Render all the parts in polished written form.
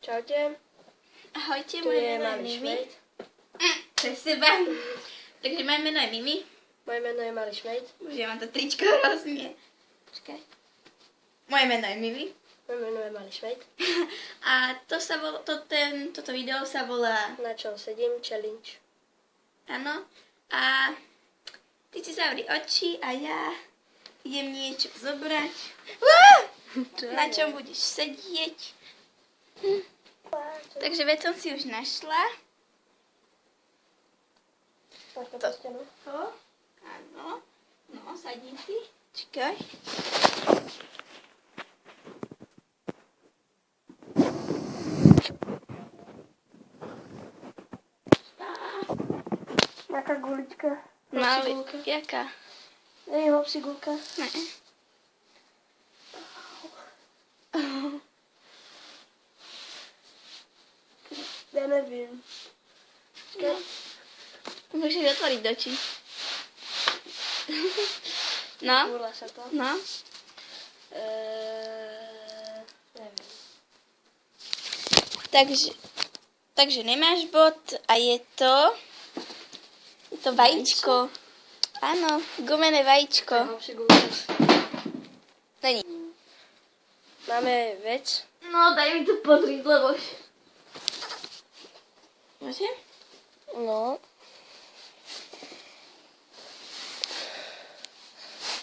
Čaute. Ahojte, Tu moje je meno je Malý Mimi. Šmejd. Přes seba. Takže moje meno je Mimi. Moje meno je Malý Šmejd. Už ja mám to tričko hrozně. Počkaj. Moje meno je Mimi. Moje meno je Malý Šmejd. A toto video sa volá... Na čom sedím? Challenge. Áno. A ty si zavri oči a ja idem niečo zobrať. Na čom budeš sedieť. Takže vec som si už našla. To. Áno. No, sadím si. Čakaj. Jaká gulička? No, jaká? Není hopsigulka. Ne. Ja nevím. No. Môžeš otvoriť oči. No? Gula sa to. No? Nevím. Takže nemáš bod a je to vajíčko. Áno, gumené vajíčko. Hopsigulka. Není. Máme vec. No, daj mi to pozrieť, lebo... Môžem? No.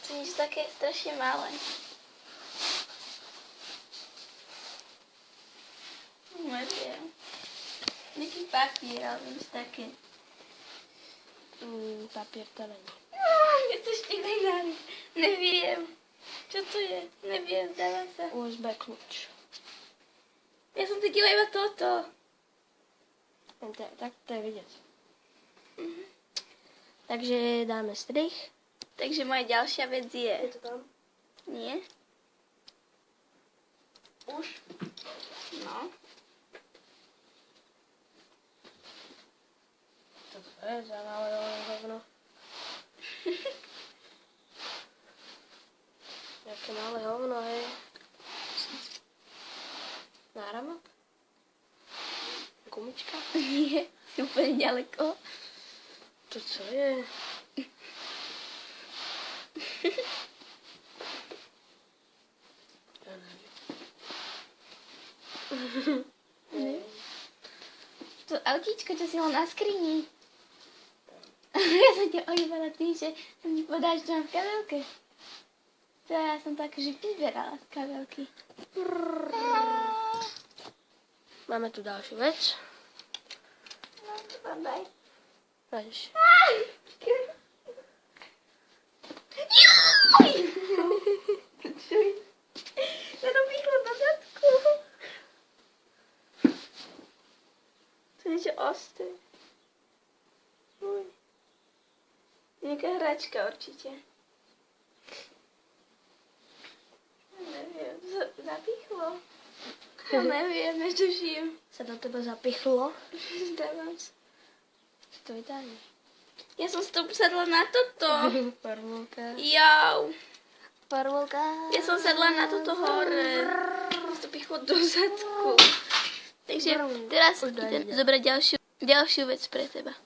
To je také strašne malé. Neviem. Nejaký papier, ale nič také. Papier to není. Je to ešte nejnári. Neviem. Čo to je? Neviem, zdávam sa. USB kľúč. Ja som cítila iba toto. Tak to je vidieť. Takže dáme strich. Takže moja ďalšia vec je... Je to tam? Nie? Už? No. To je za malé hovno. Jaké malé hovno, hej. Náramok? Gumička? Nie, si úplne ďaleko. To co je? Ja neviem. To autíčko, čo si mal na skrini. Ja som ťa ojebala tým, že som ti povedala, že to mám v kabelke. To ja som tak, že vyberala z kabelky. Máme tu ďalšiu vec. No, to vám daj. Vážiš. Ja to pichlo na zadku. To je niečo ostré. Nejaká hračka určite. Neviem, zapichlo. No neviem, netuším. Sa do teba zapichlo. Zdávam sa. To je tady. Ja som si to sadla na toto. Parvolka. Jau. Parvolka. Ja som sadla na toto hore. To pichlo do zadku. Takže teraz idem zobrať ďalšiu vec pre teba.